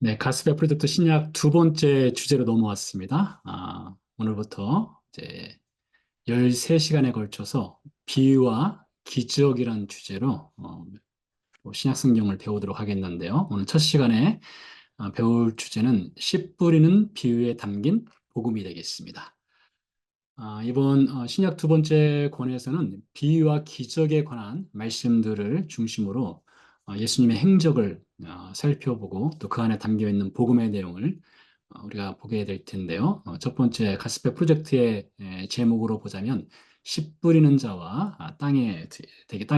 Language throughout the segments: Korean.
네, 가스페 프로젝트 신약 두 번째 주제로 넘어왔습니다. 오늘부터 이제 13시간에 걸쳐서 비유와 기적이라는 주제로 신약 성경을 배우도록 하겠는데요. 오늘 첫 시간에 배울 주제는 씨 뿌리는 비유에 담긴 복음이 되겠습니다. 이번 신약 두 번째 권에서는 비유와 기적에 관한 말씀들을 중심으로 예수님의 행적을 살펴보고 또 그 안에 담겨 있는 복음의 내용을 우리가 보게 될 텐데요. 첫 번째 가스페 프로젝트의 제목으로 보자면 씨 뿌리는 자와 땅이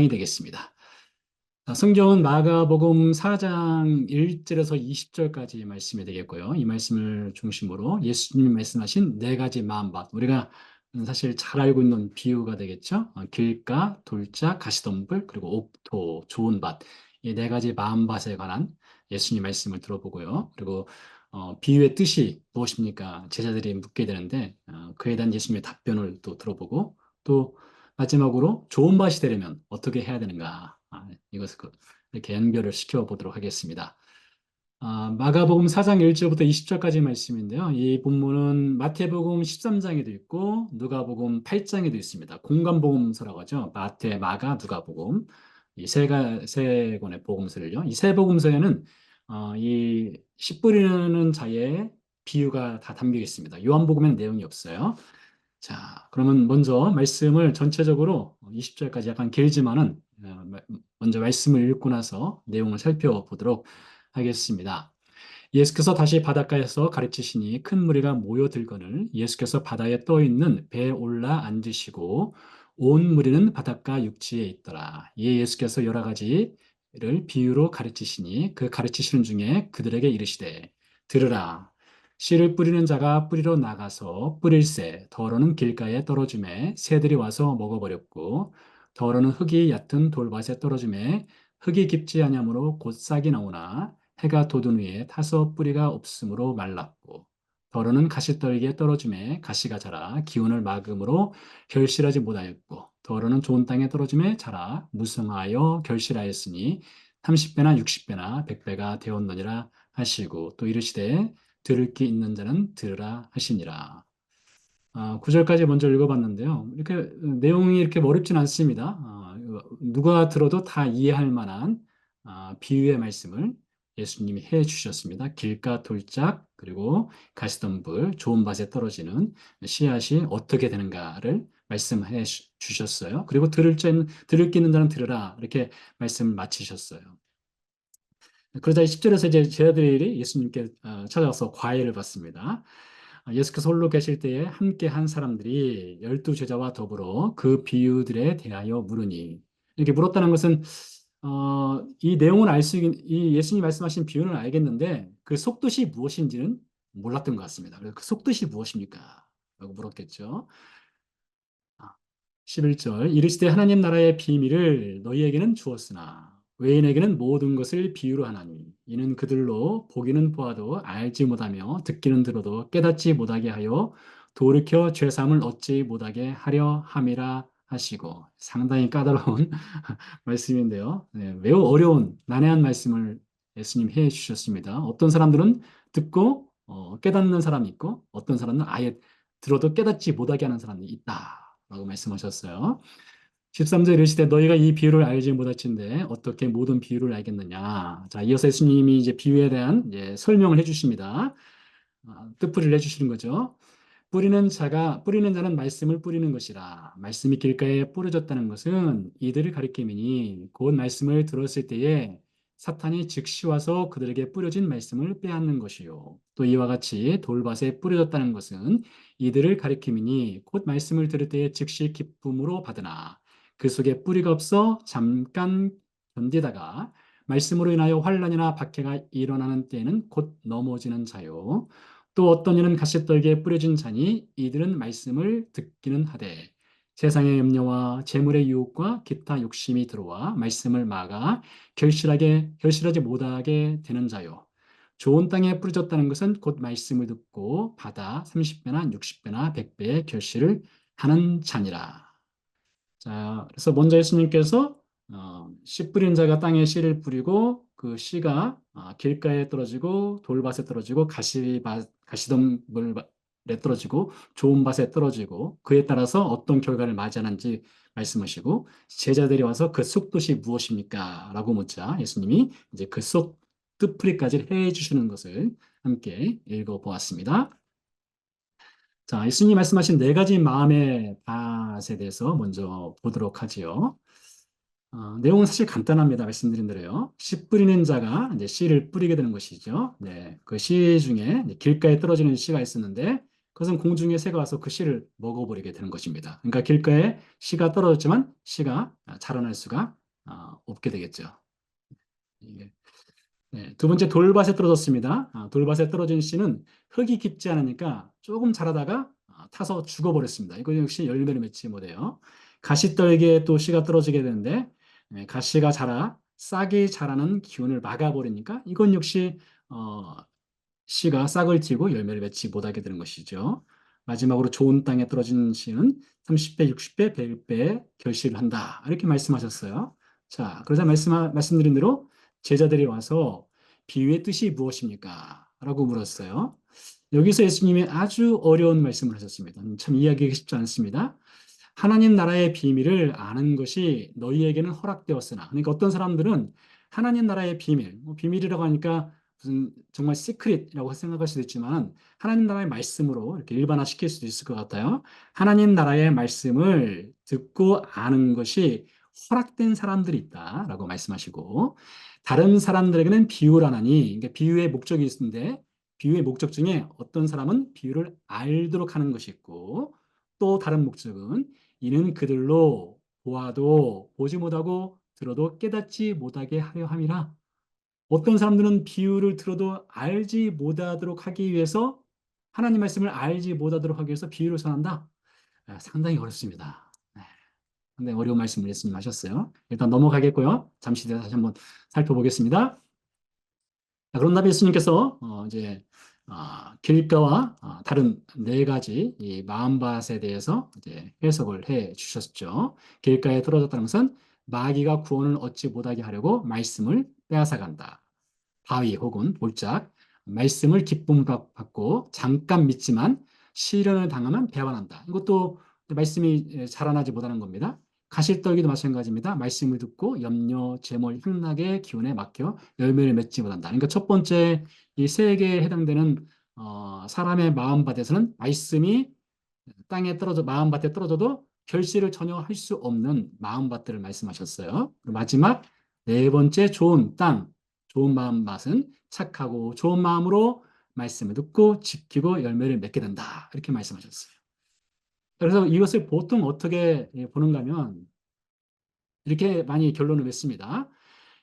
되겠습니다. 성경은 마가복음 4장 1절에서 20절까지 말씀이 되겠고요. 이 말씀을 중심으로 예수님이 말씀하신 네 가지 마음밭, 우리가 사실 잘 알고 있는 비유가 되겠죠. 길가, 돌짝, 가시덤불, 그리고 옥토, 좋은 밭, 이 네 가지 마음밭에 관한 예수님 말씀을 들어보고요. 그리고 비유의 뜻이 무엇입니까? 제자들이 묻게 되는데 그에 대한 예수님의 답변을 또 들어보고 또 마지막으로 좋은 밭이 되려면 어떻게 해야 되는가? 이것을 이렇게 연결을 시켜보도록 하겠습니다. 마가복음 4장 1절부터 20절까지 말씀인데요. 이 본문은 마태복음 13장에도 있고 누가복음 8장에도 있습니다. 공간복음서라고 하죠. 마태, 마가, 누가복음. 이 세 권의 복음서를요. 이 세 복음서에는 이씨 뿌리는 자의 비유가 다 담겨 있습니다. 요한복음에는 내용이 없어요. 자, 그러면 먼저 말씀을 전체적으로 20절까지 약간 길지만은 먼저 말씀을 읽고 나서 내용을 살펴보도록 하겠습니다. 예수께서 다시 바닷가에서 가르치시니 큰 무리가 모여들거늘 예수께서 바다에 떠 있는 배에 올라 앉으시고 온 무리는 바닷가 육지에 있더라. 이에 예수께서 여러 가지를 비유로 가르치시니 그 가르치시는 중에 그들에게 이르시되 들으라. 씨를 뿌리는 자가 뿌리러 나가서 뿌릴새 더러는 길가에 떨어짐에 새들이 와서 먹어버렸고 더러는 흙이 얕은 돌밭에 떨어짐에 흙이 깊지 아니하므로 곧 싹이 나오나 해가 돋은 위에 타서 뿌리가 없으므로 말랐고 더러는 가시떨기에 떨어짐에 가시가 자라 기운을 막음으로 결실하지 못하였고 더러는 좋은 땅에 떨어짐에 자라 무성하여 결실하였으니 30배나 60배나 100배가 되었느니라 하시고 또 이르시되 들을 게 있는 자는 들으라 하시니라. 9절까지 먼저 읽어봤는데요. 이렇게 내용이 이렇게 어렵진 않습니다. 누가 들어도 다 이해할 만한 비유의 말씀을 예수님이 해 주셨습니다. 길가 돌짝 그리고 가시덤불 좋은 밭에 떨어지는 씨앗이 어떻게 되는가를 말씀해 주셨어요. 그리고 들을 게 있는 자는 들으라 이렇게 말씀을 마치셨어요. 그러자 10절에서 이제 제자들이 예수님께 찾아와서 과외를 받습니다. 예수께서 홀로 계실 때에 함께 한 사람들이 12제자와 더불어 그 비유들에 대하여 물으니 이렇게 물었다는 것은 이 내용을 이 예수님이 말씀하신 비유는 알겠는데 그 속뜻이 무엇인지는 몰랐던 것 같습니다. 그래서 그 속뜻이 무엇입니까? 라고 물었겠죠. 11절 이르시되 하나님 나라의 비밀을 너희에게는 주었으나 외인에게는 모든 것을 비유로 하나니 이는 그들로 보기는 보아도 알지 못하며 듣기는 들어도 깨닫지 못하게 하여 돌이켜 죄사함을 얻지 못하게 하려 함이라 하시고 상당히 까다로운 말씀인데요. 네, 매우 어려운 난해한 말씀을 예수님 해 주셨습니다. 어떤 사람들은 듣고 깨닫는 사람이 있고 어떤 사람은 아예 들어도 깨닫지 못하게 하는 사람이 있다. 라고 말씀하셨어요. 13절 이르시되 너희가 이 비유를 알지 못할진대 어떻게 모든 비유를 알겠느냐. 자, 이어서 예수님이 이제 비유에 대한 이제 설명을 해주십니다. 뜻풀이를 해주시는 거죠. 뿌리는 자는 말씀을 뿌리는 것이라. 말씀이 길가에 뿌려졌다는 것은 이들을 가리킴이니 곧 말씀을 들었을 때에 사탄이 즉시 와서 그들에게 뿌려진 말씀을 빼앗는 것이요. 또 이와 같이 돌밭에 뿌려졌다는 것은 이들을 가리킴이니 곧 말씀을 들을 때에 즉시 기쁨으로 받으나 그 속에 뿌리가 없어 잠깐 견디다가 말씀으로 인하여 환난이나 박해가 일어나는 때에는 곧 넘어지는 자요. 또 어떤 이는 가시떨기에 뿌려진 자니 이들은 말씀을 듣기는 하되 세상의 염려와 재물의 유혹과 기타 욕심이 들어와 말씀을 막아 결실하지 못하게 되는 자요. 좋은 땅에 뿌려졌다는 것은 곧 말씀을 듣고 받아 30배나 60배나 100배의 결실을 하는 자니라. 자, 그래서 먼저 예수님께서 씨 뿌리는 자가 땅에 씨를 뿌리고 그 씨가 길가에 떨어지고 돌밭에 떨어지고 가시덤불에 떨어지고 좋은 밭에 떨어지고 그에 따라서 어떤 결과를 맞이하는지 말씀하시고 제자들이 와서 그 속 뜻이 무엇입니까? 라고 묻자 예수님이 이제 그 속 뜻풀이까지 해 주시는 것을 함께 읽어보았습니다. 자, 예수님이 말씀하신 네 가지 마음의 밭에 대해서 먼저 보도록 하지요. 내용은 사실 간단합니다. 말씀드린 대로요. 씨 뿌리는 자가 이제 씨를 뿌리게 되는 것이죠. 네, 그 씨 중에 이제 길가에 떨어지는 씨가 있었는데 그것은 공중에 새가 와서 그 씨를 먹어버리게 되는 것입니다. 그러니까 길가에 씨가 떨어졌지만 씨가 자라날 수가 없게 되겠죠. 예. 네, 두 번째 돌밭에 떨어졌습니다. 돌밭에 떨어진 씨는 흙이 깊지 않으니까 조금 자라다가 타서 죽어버렸습니다. 이거 역시 열매를 맺지 못해요. 가시떨기에 또 씨가 떨어지게 되는데 가시가 자라 싹이 자라는 기운을 막아버리니까 이건 역시 어, 씨가 싹을 틔고 열매를 맺지 못하게 되는 것이죠. 마지막으로 좋은 땅에 떨어진 씨는 30배, 60배, 100배 결실을 한다. 이렇게 말씀하셨어요. 자, 그러자 말씀드린 대로 제자들이 와서 비유의 뜻이 무엇입니까? 라고 물었어요. 여기서 예수님이 아주 어려운 말씀을 하셨습니다. 참 이해하기 쉽지 않습니다. 하나님 나라의 비밀을 아는 것이 너희에게는 허락되었으나. 그러니까 어떤 사람들은 하나님 나라의 비밀, 뭐 비밀이라고 하니까 무슨 정말 시크릿이라고 생각할 수도 있지만 하나님 나라의 말씀으로 이렇게 일반화시킬 수도 있을 것 같아요. 하나님 나라의 말씀을 듣고 아는 것이 허락된 사람들이 있다라고 말씀하시고 다른 사람들에게는 비유라나니 그러니까 비유의 목적이 있는데 비유의 목적 중에 어떤 사람은 비유를 알도록 하는 것이 있고 또 다른 목적은 이는 그들로 보아도 보지 못하고 들어도 깨닫지 못하게 하려 함이라. 어떤 사람들은 비유를 들어도 알지 못하도록 하기 위해서 하나님 말씀을 알지 못하도록 하기 위해서 비유를 전한다. 상당히 어렵습니다. 네, 상당히 어려운 말씀을 예수님 하셨어요. 일단 넘어가겠고요. 잠시 뒤에 다시 한번 살펴보겠습니다. 그런 다음에 예수님께서 이제 길가와 다른 네 가지 이 마음밭에 대해서 이제 해석을 해 주셨죠. 길가에 떨어졌다는 것은 마귀가 구원을 얻지 못하게 하려고 말씀을 빼앗아간다. 바위 혹은 볼짝 말씀을 기쁨 받고 잠깐 믿지만 시련을 당하면 배반한다. 이것도 말씀이 자라나지 못하는 겁니다. 가시떨기도 마찬가지입니다. 말씀을 듣고 염려, 재물, 향락의 기운에 막혀 열매를 맺지 못한다. 그러니까 첫 번째 이 세 개에 해당되는 사람의 마음밭에서는 말씀이 땅에 떨어져 마음밭에 떨어져도 결실을 전혀 할 수 없는 마음밭들을 말씀하셨어요. 마지막 네 번째 좋은 땅, 좋은 마음밭은 착하고 좋은 마음으로 말씀을 듣고 지키고 열매를 맺게 된다. 이렇게 말씀하셨어요. 그래서 이것을 보통 어떻게 보는가 하면 이렇게 많이 결론을 맺습니다.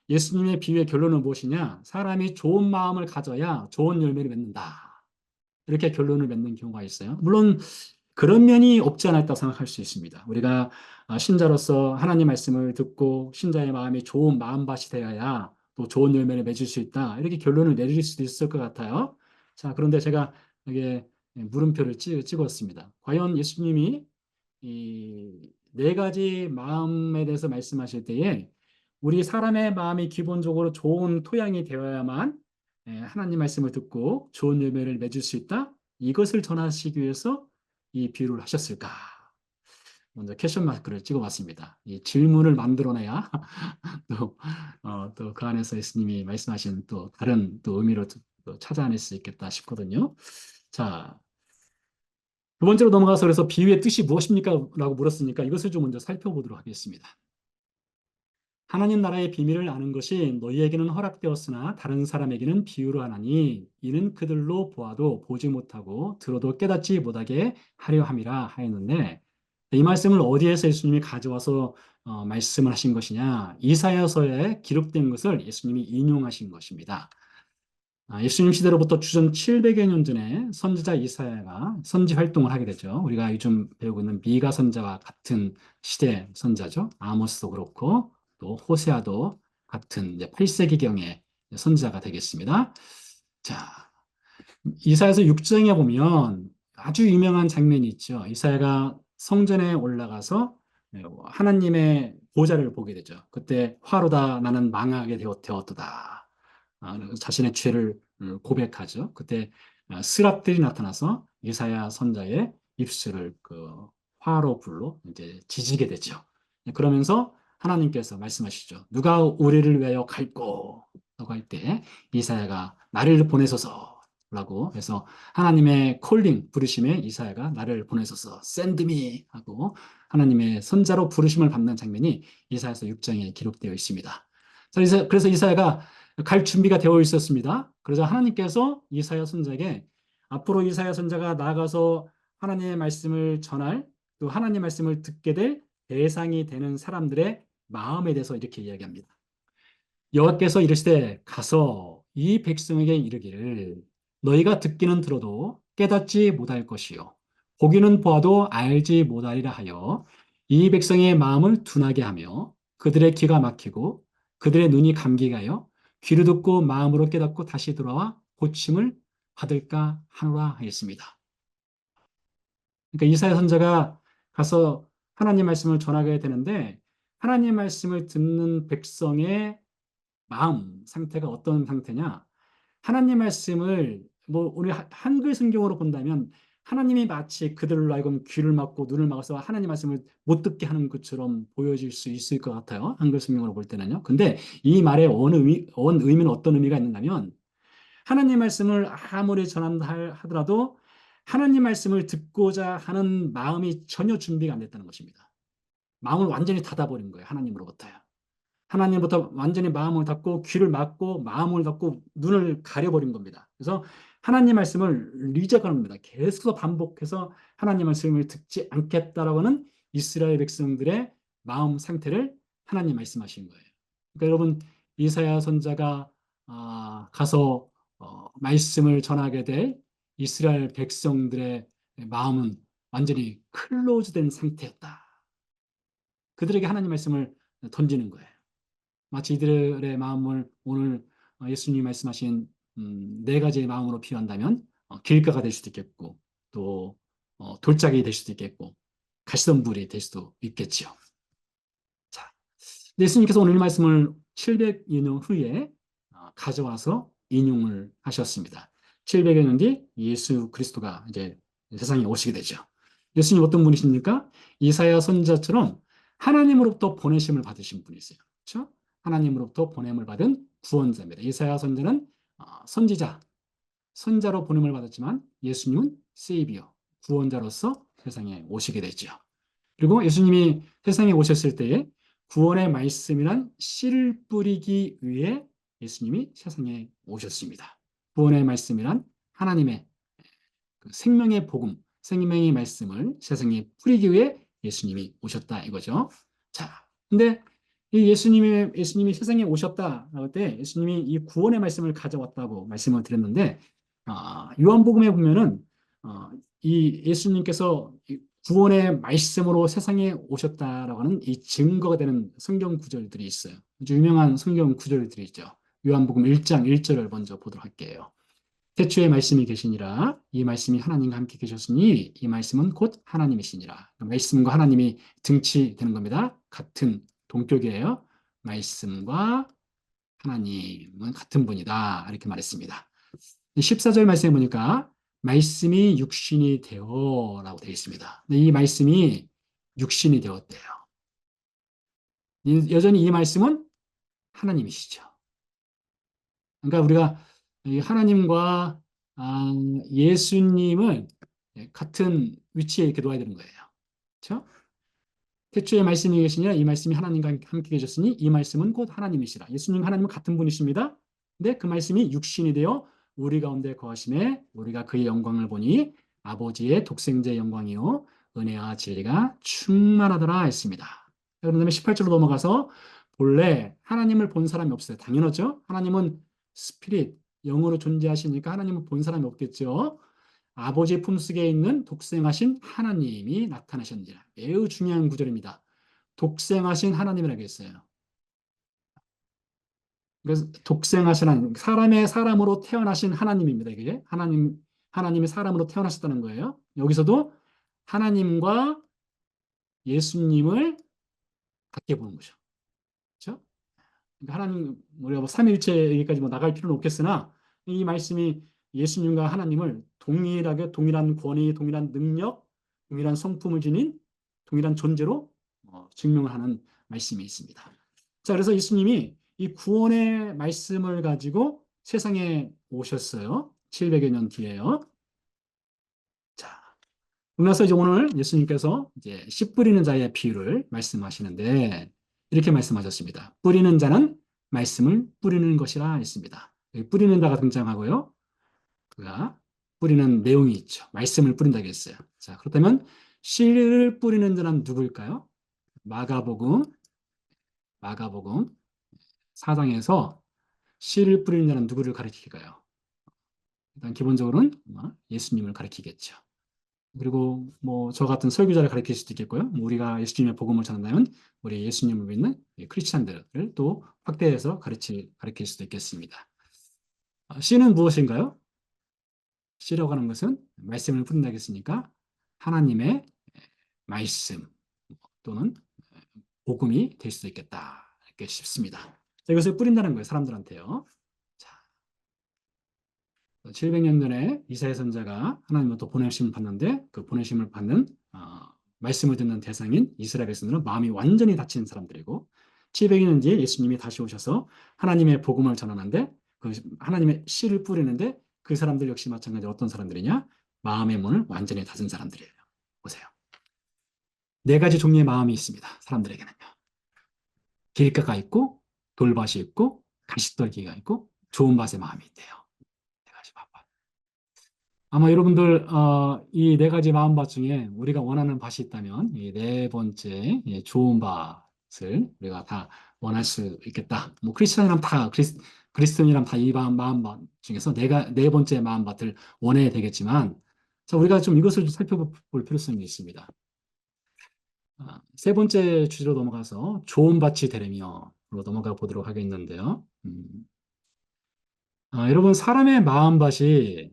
예수님의 비유의 결론은 무엇이냐? 사람이 좋은 마음을 가져야 좋은 열매를 맺는다. 이렇게 결론을 맺는 경우가 있어요. 물론 그런 면이 없지 않아 있다고 생각할 수 있습니다. 우리가 신자로서 하나님 말씀을 듣고 신자의 마음이 좋은 마음밭이 되어야 또 좋은 열매를 맺을 수 있다. 이렇게 결론을 내릴 수도 있을 것 같아요. 자, 그런데 제가 여기에 물음표를 찍었습니다. 과연 예수님이 이 네 가지 마음에 대해서 말씀하실 때에 우리 사람의 마음이 기본적으로 좋은 토양이 되어야만 하나님 말씀을 듣고 좋은 열매를 맺을 수 있다. 이것을 전하시기 위해서 이 비유를 하셨을까? 먼저 퀘션 마크를 찍어봤습니다. 이 질문을 만들어내야 또 그 안에서 예수님이 말씀하신 또 다른 또 의미로 또 찾아낼 수 있겠다 싶거든요. 자, 두 번째로 넘어가서 그래서 비유의 뜻이 무엇입니까? 라고 물었으니까 이것을 좀 먼저 살펴보도록 하겠습니다. 하나님 나라의 비밀을 아는 것이 너희에게는 허락되었으나 다른 사람에게는 비유로 하나니 이는 그들로 보아도 보지 못하고 들어도 깨닫지 못하게 하려 함이라 하였는데 이 말씀을 어디에서 예수님이 가져와서 말씀을 하신 것이냐? 이사야서에 기록된 것을 예수님이 인용하신 것입니다. 예수님 시대로부터 주전 700여 년 전에 선지자 이사야가 선지 활동을 하게 되죠. 우리가 요즘 배우고 있는 미가 선자와 같은 시대 선자죠. 아모스도 그렇고 또 호세아도 같은 이제 8세기경의 선지자가 되겠습니다. 자, 이사야서 6장에 보면 아주 유명한 장면이 있죠. 이사야가 성전에 올라가서 하나님의 보좌를 보게 되죠. 그때 화로다 나는 망하게 되었도다. 자신의 죄를 고백하죠. 그때 스랍들이 나타나서 이사야 선자의 입술을 그 화로 불로 이제 지지게 되죠. 그러면서 하나님께서 말씀하시죠. 누가 우리를 위하여 갈꼬? 라고 할 때 이사야가 나를 보내소서라고 해서 하나님의 콜링 부르심에 이사야가 나를 보내소서 send me 하고 하나님의 선자로 부르심을 받는 장면이 이사야서 6장에 기록되어 있습니다. 그래서 이사야가 갈 준비가 되어 있었습니다. 그래서 하나님께서 이사야 선자에게 앞으로 이사야 선자가 나아가서 하나님의 말씀을 전할 또 하나님의 말씀을 듣게 될 대상이 되는 사람들의 마음에 대해서 이렇게 이야기합니다. 여호와께서 이르시되 가서 이 백성에게 이르기를 너희가 듣기는 들어도 깨닫지 못할 것이요 보기는 보아도 알지 못하리라 하여 이 백성의 마음을 둔하게 하며 그들의 귀가 막히고 그들의 눈이 감기게 하여 귀를 듣고 마음으로 깨닫고 다시 돌아와 고침을 받을까 하노라 하였습니다. 그러니까 이사야 선자가 가서 하나님 말씀을 전하게 되는데 하나님 말씀을 듣는 백성의 마음 상태가 어떤 상태냐? 하나님 말씀을 뭐 우리 한글 성경으로 본다면 하나님이 마치 그들로 하여금 귀를 막고 눈을 막아서 하나님 말씀을 못 듣게 하는 것처럼 보여질 수 있을 것 같아요. 한글 성경으로 볼 때는요. 근데 이 말의 원 의미는 어떤 의미가 있느냐면 하나님 말씀을 아무리 전한다 하더라도 하나님 말씀을 듣고자 하는 마음이 전혀 준비가 안 됐다는 것입니다. 마음을 완전히 닫아버린 거예요. 하나님으로부터요. 하나님부터 완전히 마음을 닫고 귀를 막고 마음을 닫고 눈을 가려버린 겁니다. 그래서 하나님 말씀을 리젝하는 겁니다. 계속 반복해서 하나님 말씀을 듣지 않겠다라고 하는 이스라엘 백성들의 마음 상태를 하나님 말씀하신 거예요. 그러니까 여러분 이사야 선자가 가서 말씀을 전하게 될 이스라엘 백성들의 마음은 완전히 클로즈된 상태였다. 그들에게 하나님 말씀을 던지는 거예요. 마치 이들의 마음을 오늘 예수님이 말씀하신 네 가지의 마음으로 피한다면 길가가 될 수도 있겠고 또 돌짝이 될 수도 있겠고 가시덤불이 될 수도 있겠지요. 자, 예수님께서 오늘 말씀을 700여 후에 가져와서 인용을 하셨습니다. 700여 년 뒤 예수 그리스도가 이제 세상에 오시게 되죠. 예수님 어떤 분이십니까? 이사야 선지자처럼 하나님으로부터 보내심을 받으신 분이세요. 그렇죠? 하나님으로부터 보냄을 받은 구원자입니다. 이사야 선지자는 선지자, 선자로 보냄을 받았지만 예수님은 세이비어, 구원자로서 세상에 오시게 되죠. 그리고 예수님이 세상에 오셨을 때에 구원의 말씀이란 씨를 뿌리기 위해 예수님이 세상에 오셨습니다. 구원의 말씀이란 하나님의 생명의 복음, 생명의 말씀을 세상에 뿌리기 위해 예수님이 오셨다 이거죠. 자, 근데 이 예수님이 세상에 오셨다 할 때 예수님이 이 구원의 말씀을 가져왔다고 말씀을 드렸는데 요한복음에 보면은 이 예수님께서 구원의 말씀으로 세상에 오셨다라고 하는 이 증거가 되는 성경 구절들이 있어요. 아주 유명한 성경 구절들이 있죠. 요한복음 1장 1절을 먼저 보도록 할게요. 태초에 말씀이 계시니라 이 말씀이 하나님과 함께 계셨으니 이 말씀은 곧 하나님이시니라. 말씀과 하나님이 등치되는 겁니다. 같은 동격이에요. 말씀과 하나님은 같은 분이다 이렇게 말했습니다. 14절 말씀에 보니까 말씀이 육신이 되어 라고 되어 있습니다. 이 말씀이 육신이 되었대요. 여전히 이 말씀은 하나님이시죠. 그러니까 우리가 하나님과 예수님을 같은 위치에 이렇게 놓아야 되는 거예요. 그렇죠? 태초에 말씀이 계시니라 이 말씀이 하나님과 함께 계셨으니 이 말씀은 곧 하나님이시라. 예수님과 하나님은 같은 분이십니다. 근데 그 말씀이 육신이 되어 우리 가운데 거하심에 우리가 그의 영광을 보니 아버지의 독생자의 영광이요 은혜와 진리가 충만하더라 했습니다. 그다음에 18절로 넘어가서 본래 하나님을 본 사람이 없어요. 당연하죠. 하나님은 스피릿, 영으로 존재하시니까 하나님을 본 사람이 없겠죠. 아버지의 품속에 있는 독생하신 하나님이 나타나셨느니라. 매우 중요한 구절입니다. 독생하신 하나님이라고 했어요. 그래서 독생하신 하나님, 사람의 사람으로 태어나신 하나님입니다. 이게 하나님이 사람으로 태어나셨다는 거예요. 여기서도 하나님과 예수님을 같게 보는 거죠. 그렇죠? 그러니까 하나님, 우리가 뭐 삼위일체 얘기까지 뭐 나갈 필요는 없겠으나 이 말씀이 예수님과 하나님을 동일하게 동일한 권위, 동일한 능력, 동일한 성품을 지닌 동일한 존재로 증명을 하는 말씀이 있습니다. 자, 그래서 예수님이 이 구원의 말씀을 가지고 세상에 오셨어요. 700여 년 뒤에요. 자, 그러면서 이제 오늘 예수님께서 이제 씨 뿌리는 자의 비유를 말씀하시는데 이렇게 말씀하셨습니다. 뿌리는 자는 말씀을 뿌리는 것이라 했습니다. 여기 뿌리는 자가 등장하고요. 그가 뿌리는 내용이 있죠. 말씀을 뿌린다고 했어요. 자, 그렇다면 씨를 뿌리는 자는 누구일까요? 마가복음, 마가복음 4장에서 씨를 뿌리는 자는 누구를 가리킬까요? 일단 기본적으로는 예수님을 가리키겠죠. 그리고 뭐 저 같은 설교자를 가르칠 수도 있겠고요. 뭐 우리가 예수님의 복음을 전한다면 우리 예수님을 믿는 크리스찬들을 또 확대해서 가르칠 수도 있겠습니다. 씨는 무엇인가요? 씨라고 하는 것은 말씀을 뿌린다고 했으니까 하나님의 말씀 또는 복음이 될 수도 있겠다. 이렇게 싶습니다. 자, 이것을 뿌린다는 거예요. 사람들한테요. 자, 700년 전에 이사야 선자가 하나님으로부터 보내심을 받는데 그 보내심을 받는 말씀을 듣는 대상인 이스라엘 백성들은 마음이 완전히 닫힌 사람들이고 700년 뒤에 예수님이 다시 오셔서 하나님의 복음을 전하는데 그 하나님의 씨를 뿌리는데 그 사람들 역시 마찬가지로 어떤 사람들이냐? 마음의 문을 완전히 닫은 사람들이에요. 보세요. 네 가지 종류의 마음이 있습니다. 사람들에게는요. 길가가 있고 돌밭이 있고 가시떨기가 있고 좋은 밭의 마음이 있대요. 네 가지 마음. 아마 여러분들 이 네 가지 마음밭 중에 우리가 원하는 밭이 있다면 이 네 번째 좋은 밭을 우리가 다 원할 수 있겠다. 뭐 크리스천이랑 다 그리스도인이랑 다 이 마음밭 중에서 네 번째 마음밭을 원해야 되겠지만 자, 우리가 좀 이것을 좀 살펴볼 필요성이 있습니다. 세 번째 주제로 넘어가서 좋은 밭이 되려면로 넘어가 보도록 하겠는데요. 여러분 사람의 마음밭이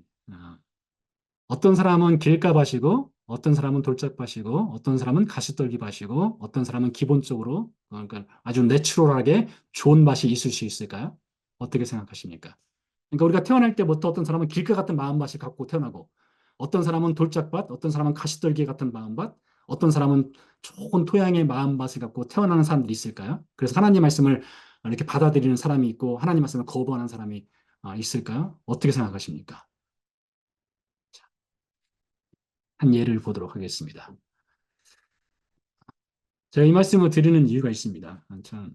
어떤 사람은 길가밭이고, 어떤 사람은 돌짝밭이고, 어떤 사람은 가시떨기밭이고, 어떤 사람은 기본적으로, 그러니까 아주 내추럴하게 좋은 밭이 있을 수 있을까요? 어떻게 생각하십니까? 그러니까 우리가 태어날 때부터 어떤 사람은 길가 같은 마음밭을 갖고 태어나고, 어떤 사람은 돌짝밭, 어떤 사람은 가시떨기 같은 마음밭, 어떤 사람은 좋은 토양의 마음밭을 갖고 태어나는 사람들이 있을까요? 그래서 하나님 말씀을 이렇게 받아들이는 사람이 있고, 하나님 말씀을 거부하는 사람이 있을까요? 어떻게 생각하십니까? 한 예를 보도록 하겠습니다. 제가 이 말씀을 드리는 이유가 있습니다. 참,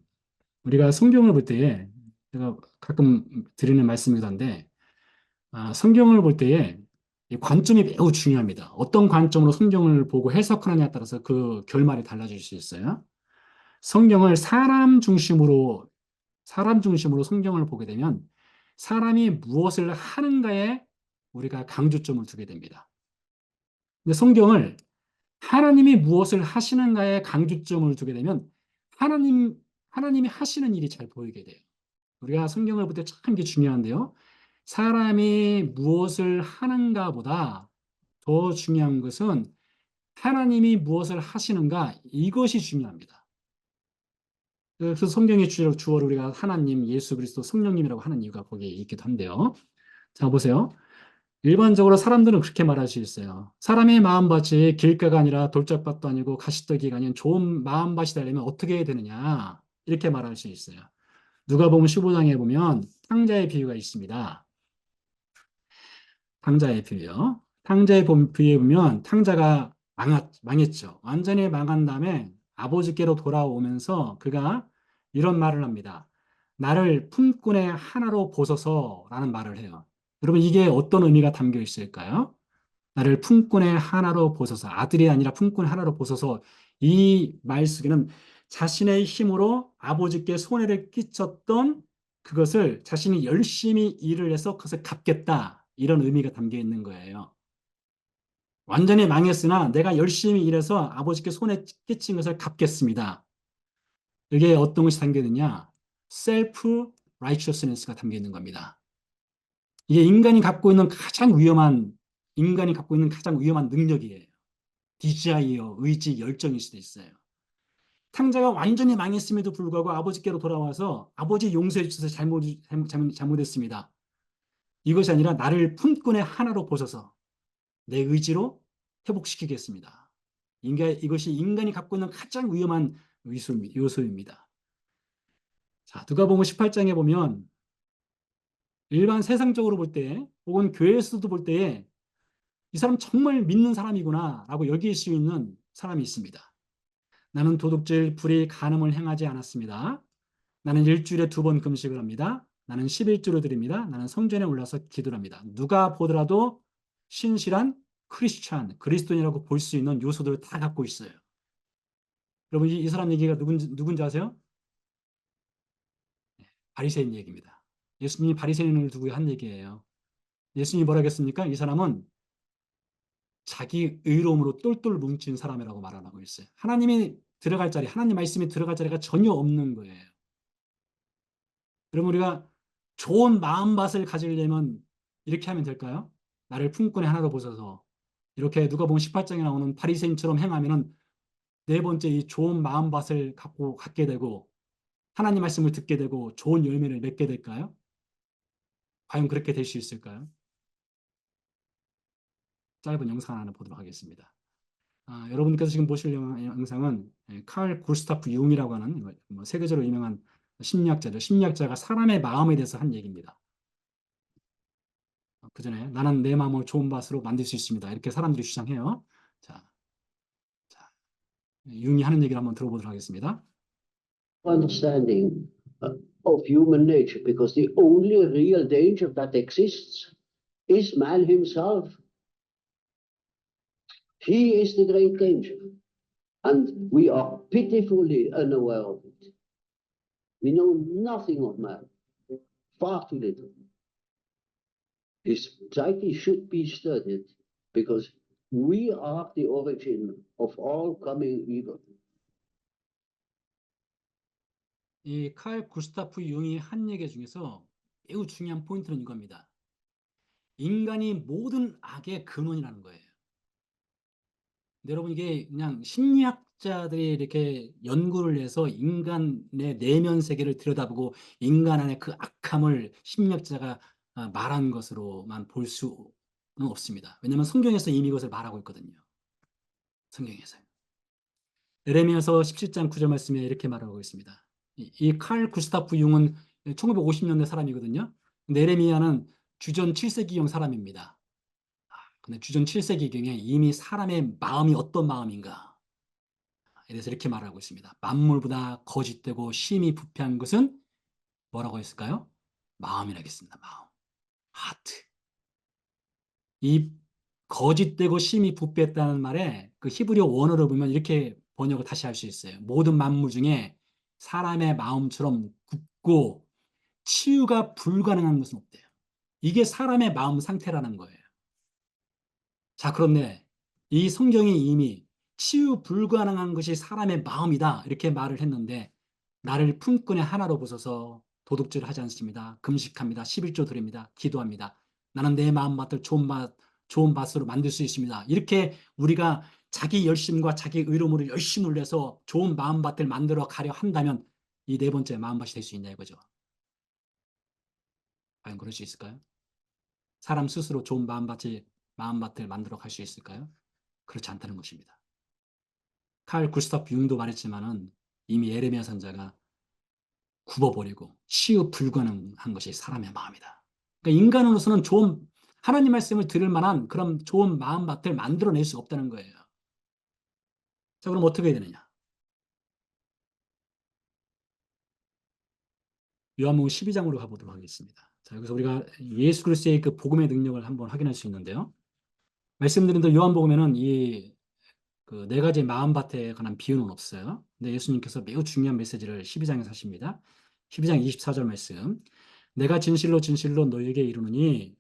우리가 성경을 볼 때에, 제가 가끔 드리는 말씀이기도 한데, 성경을 볼 때에 이 관점이 매우 중요합니다. 어떤 관점으로 성경을 보고 해석하느냐에 따라서 그 결말이 달라질 수 있어요. 성경을 사람 중심으로 성경을 보게 되면 사람이 무엇을 하는가에 우리가 강조점을 두게 됩니다. 근데 성경을 하나님이 무엇을 하시는가에 강조점을 두게 되면 하나님이 하시는 일이 잘 보이게 돼요. 우리가 성경을 볼 때 참 이게 중요한데요. 사람이 무엇을 하는가보다 더 중요한 것은 하나님이 무엇을 하시는가 이것이 중요합니다. 그래서 성경의 주어를 우리가 하나님, 예수 그리스도, 성령님이라고 하는 이유가 거기에 있기도 한데요. 자, 보세요. 일반적으로 사람들은 그렇게 말할 수 있어요. 사람의 마음밭이 길가가 아니라 돌짝밭도 아니고 가시떨기가 아닌 좋은 마음밭이 되려면 어떻게 해야 되느냐. 이렇게 말할 수 있어요. 누가복음 15장에 보면 탕자의 비유가 있습니다. 탕자의 비유요. 비유에 보면 탕자가 망했죠. 완전히 망한 다음에 아버지께로 돌아오면서 그가 이런 말을 합니다. 나를 품꾼의 하나로 보소서라는 말을 해요. 여러분 이게 어떤 의미가 담겨 있을까요? 나를 품꾼의 하나로 보소서, 아들이 아니라 품꾼 하나로 보소서. 이 말 속에는 자신의 힘으로 아버지께 손해를 끼쳤던 그것을 자신이 열심히 일을 해서 그것을 갚겠다. 이런 의미가 담겨 있는 거예요. 완전히 망했으나 내가 열심히 일해서 아버지께 손해 끼친 것을 갚겠습니다. 이게 어떤 것이 담겨 있느냐? 셀프 라이처스네스가 담겨 있는 겁니다. 이게 인간이 갖고 있는 가장 위험한 능력이에요. 디자이어, 의지, 열정일 수도 있어요. 탕자가 완전히 망했음에도 불구하고 아버지께로 돌아와서 아버지 용서해 주셔서 잘못했습니다. 이것이 아니라 나를 품꾼의 하나로 보셔서 내 의지로 회복시키겠습니다. 이것이 인간이 갖고 있는 가장 위험한 요소입니다. 자, 누가복음 18장에 보면 일반 세상적으로 볼 때, 혹은 교회에서도 볼 때에 이 사람 정말 믿는 사람이구나 라고 여길 수 있는 사람이 있습니다. 나는 도둑질, 불의, 간음을 행하지 않았습니다. 나는 일주일에 2번 금식을 합니다. 나는 11조를 드립니다. 나는 성전에 올라서 기도를 합니다. 누가 보더라도 신실한 크리스찬, 그리스도인이라고 볼 수 있는 요소들을 다 갖고 있어요. 여러분, 이 사람 얘기가 누군지 아세요? 바리새인 얘기입니다. 예수님이 바리새인을 두고 한 얘기예요. 예수님이 뭐라 했습니까? 이 사람은 자기 의로움으로 똘똘 뭉친 사람이라고 말하고 있어요. 하나님이 들어갈 자리, 하나님 말씀이 들어갈 자리가 전혀 없는 거예요. 그럼 우리가 좋은 마음밭을 가지려면 이렇게 하면 될까요? 나를 품꾼의 하나로 보셔서 이렇게 누가복음 18장에 나오는 바리새인처럼 행하면은 네 번째 이 좋은 마음밭을 갖게 되고 하나님 말씀을 듣게 되고 좋은 열매를 맺게 될까요? 과연 그렇게 될 수 있을까요? 짧은 영상 하나 보도록 하겠습니다. 여러분께서 지금 보실 영상은 칼 구스타프 융이라고 하는 세계적으로 유명한 심리학자죠. 심리학자가 사람의 마음에 대해서 한 얘기입니다. 그 전에 나는 내 마음을 좋은 밭으로 만들 수 있습니다. 이렇게 사람들이 주장해요. 자, 융이 하는 얘기를 한번 들어보도록 하겠습니다. Understanding of human nature, because the only real danger that exists is man himself. He is the great danger, and we are pitifully unaware of it. We know nothing of man, far too little. His psyche should be studied, because we are the origin of all coming evil. 이 칼 구스타프 융이 한 얘기 중에서 매우 중요한 포인트는 이겁니다. 인간이 모든 악의 근원이라는 거예요. 근데 여러분 이게 그냥 심리학자들이 이렇게 연구를 해서 인간의 내면 세계를 들여다보고 인간 안의 그 악함을 심리학자가 말한 것으로만 볼 수는 없습니다. 왜냐하면 성경에서 이미 이것을 말하고 있거든요. 성경에서. 에레미야서 17장 9절 말씀에 이렇게 말하고 있습니다. 이 칼 구스타프 융은 1950년대 사람이거든요. 근데 에레미야는 주전 7세기경 사람입니다. 근데 주전 7세기경에 이미 사람의 마음이 어떤 마음인가 에 대해서 이렇게 말하고 있습니다. 만물보다 거짓되고 심히 부패한 것은 뭐라고 했을까요? 마음이라겠습니다. 마음. 하트. 이 거짓되고 심히 부패했다는 말에 그 히브리어 원어를 보면 이렇게 번역을 다시 할 수 있어요. 모든 만물 중에 사람의 마음처럼 굳고 치유가 불가능한 것은 없대요. 이게 사람의 마음 상태라는 거예요. 자, 그런데 이 성경이 이미 치유 불가능한 것이 사람의 마음이다 이렇게 말을 했는데 나를 품꾼의 하나로 보셔서 도둑질을 하지 않습니다. 금식합니다. 11조 드립니다. 기도합니다. 나는 내 마음밭을 좋은 밭으로 만들 수 있습니다. 이렇게 우리가 자기 열심과 자기 의로움으로 열심을 내서 좋은 마음밭을 만들어 가려 한다면 이 네 번째 마음밭이 될 수 있냐 이거죠. 과연 그럴 수 있을까요? 사람 스스로 좋은 마음밭을 만들어 갈 수 있을까요? 그렇지 않다는 것입니다. 칼 구스타프 융도 말했지만은 이미 예레미야 선자가 굽어버리고 치유 불가능한 것이 사람의 마음이다. 그러니까 인간으로서는 좋은 하나님 말씀을 들을 만한 그런 좋은 마음밭을 만들어낼 수 없다는 거예요. 자, 그럼 어떻게 해야 되느냐? 요한복음 12장으로 가보도록 하겠습니다. 자, 여기서 우리가 예수 그리스도의 그 복음의 능력을 한번 확인할 수 있는데요. 말씀드린 대로 요한복음에는 이 그 네 가지 마음밭에 관한 비유는 없어요. 근데 예수님께서 매우 중요한 메시지를 12장에서 하십니다. 12장 24절 말씀. 내가 진실로 진실로 너희에게 이르노니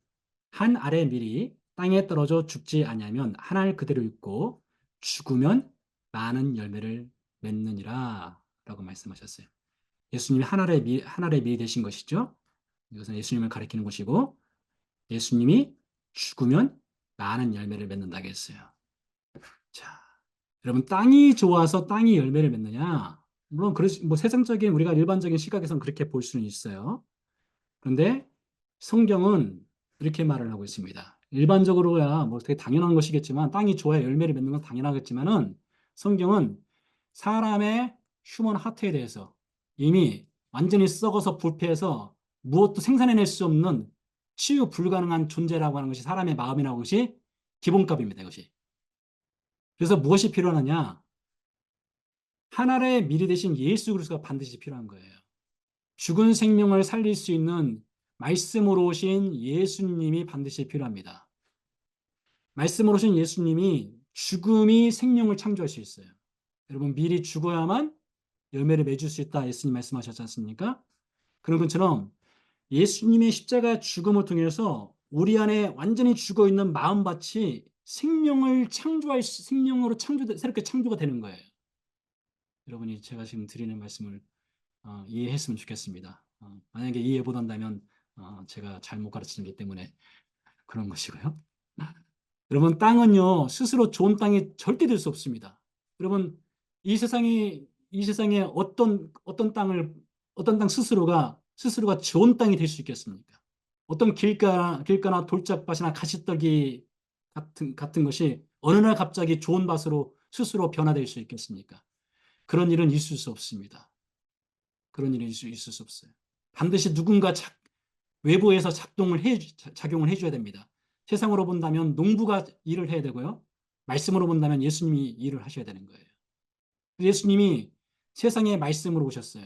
한 알의 밀이 땅에 떨어져 죽지 아니하면 한 알 그대로 있고 죽으면 많은 열매를 맺느니라 라고 말씀하셨어요. 예수님이 한 알의 밀이 되신 것이죠. 이것은 예수님을 가리키는 것이고 예수님이 죽으면 많은 열매를 맺는다고 했어요. 자, 여러분, 땅이 좋아서 땅이 열매를 맺느냐? 물론, 뭐 세상적인, 우리가 일반적인 시각에서는 그렇게 볼 수는 있어요. 그런데 성경은 이렇게 말을 하고 있습니다. 일반적으로야 뭐 되게 당연한 것이겠지만, 땅이 좋아야 열매를 맺는 건 당연하겠지만은, 성경은 사람의 휴먼 하트에 대해서 이미 완전히 썩어서 부패해서 무엇도 생산해낼 수 없는 치유 불가능한 존재라고 하는 것이 사람의 마음이라고 하는 것이 기본값입니다. 이것이. 그래서 무엇이 필요하느냐? 하나의 미리 대신 예수 그리스도가 반드시 필요한 거예요. 죽은 생명을 살릴 수 있는 말씀으로 오신 예수님이 반드시 필요합니다. 말씀으로 오신 예수님이 죽음이 생명을 창조할 수 있어요. 여러분, 미리 죽어야만 열매를 맺을 수 있다. 예수님 말씀하셨지 않습니까? 그런 것처럼 예수님의 십자가 죽음을 통해서 우리 안에 완전히 죽어 있는 마음밭이 생명으로 새롭게 창조가 되는 거예요. 여러분이 제가 지금 드리는 말씀을 이해했으면 좋겠습니다. 만약에 이해 못한다면 제가 잘못 가르치기 때문에 그런 것이고요. 여러분, 땅은요 스스로 좋은 땅이 절대 될 수 없습니다. 여러분, 이 세상에 어떤 땅 스스로가 좋은 땅이 될 수 있겠습니까? 어떤 길가나 돌짝밭이나 가시떨기 같은 것이 어느 날 갑자기 좋은 밭으로 스스로 변화될 수 있겠습니까? 그런 일은 있을 수 없습니다. 그런 일이 있을 수 없어요. 반드시 누군가 외부에서 작용을 해줘야 됩니다. 세상으로 본다면 농부가 일을 해야 되고요. 말씀으로 본다면 예수님이 일을 하셔야 되는 거예요. 예수님이 세상에 말씀으로 오셨어요.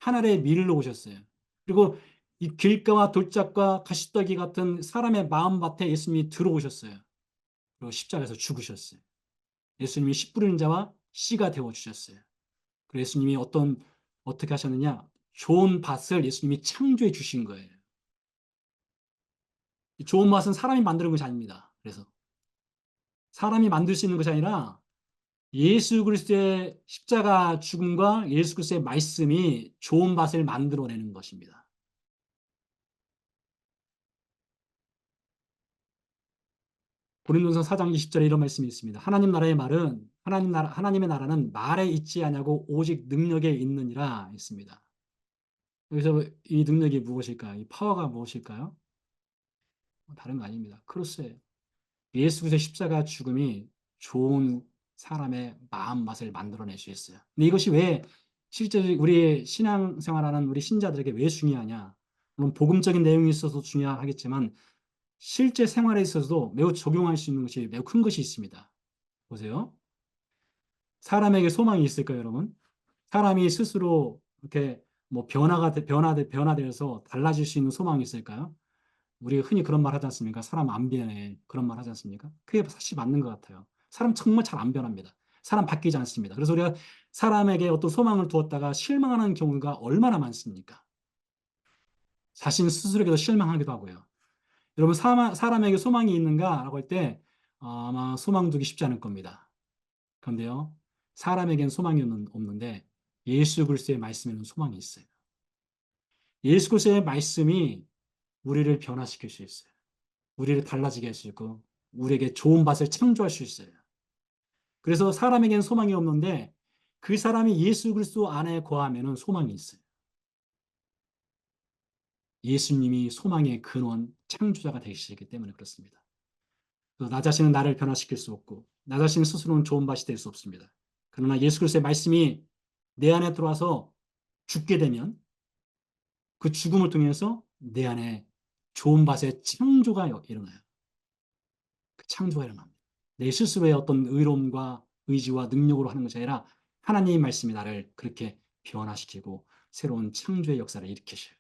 하늘의 밀로 오셨어요. 그리고 이 길가와 돌짝과 가시떨기 같은 사람의 마음밭에 예수님이 들어오셨어요. 그리고 십자가에서 죽으셨어요. 예수님이 씨 뿌리는 자와 씨가 되어 주셨어요. 그래서 예수님이 어떻게 하셨느냐? 좋은 밭을 예수님이 창조해 주신 거예요. 좋은 밭은 사람이 만드는 것이 아닙니다. 그래서 사람이 만들 수 있는 것이 아니라 예수 그리스도의 십자가 죽음과 예수 그리스도의 말씀이 좋은 밭을 만들어내는 것입니다. 고린도서 4장 20절에 이런 말씀이 있습니다. 하나님의 나라는 말에 있지 아니하고 오직 능력에 있느니라 있습니다. 여기서 이 능력이 무엇일까요? 이 파워가 무엇일까요? 다른 거 아닙니다. 크로스예요. 예수 그리스도의 십자가 죽음이 좋은 사람의 마음 맛을 만들어낼 수 있어요. 근데 이것이 왜 실제 우리 신앙생활하는 우리 신자들에게 왜 중요하냐? 물론 복음적인 내용이 있어서 중요하겠지만 실제 생활에 있어서도 매우 적용할 수 있는 것이 매우 큰 것이 있습니다. 보세요. 사람에게 소망이 있을까요, 여러분? 사람이 스스로 이렇게 뭐 변화되어서 달라질 수 있는 소망이 있을까요? 우리가 흔히 그런 말 하지 않습니까? 사람 안 변해. 그런 말 하지 않습니까? 그게 사실 맞는 것 같아요. 사람 정말 잘 안 변합니다. 사람 바뀌지 않습니다. 그래서 우리가 사람에게 어떤 소망을 두었다가 실망하는 경우가 얼마나 많습니까? 자신 스스로에게도 실망하기도 하고요. 여러분, 사람에게 소망이 있는가라고 할 때 아마 소망 두기 쉽지 않을 겁니다. 그런데요, 사람에겐 소망이 없는데 예수 그리스도의 말씀에는 소망이 있어요. 예수 그리스도의 말씀이 우리를 변화시킬 수 있어요. 우리를 달라지게 할 수 있고 우리에게 좋은 밭을 창조할 수 있어요. 그래서 사람에게는 소망이 없는데 그 사람이 예수 그리스도 안에 거하면 소망이 있어요. 예수님이 소망의 근원, 창조자가 되시기 때문에 그렇습니다. 나 자신은 나를 변화시킬 수 없고 나 자신 스스로는 좋은 밭이 될 수 없습니다. 그러나 예수 그리스도의 말씀이 내 안에 들어와서 죽게 되면 그 죽음을 통해서 내 안에 좋은 밭의 창조가 일어나요. 그 창조가 일어납니다. 내 스스로의 어떤 의로움과 의지와 능력으로 하는 것이 아니라 하나님의 말씀이 나를 그렇게 변화시키고 새로운 창조의 역사를 일으키셔요.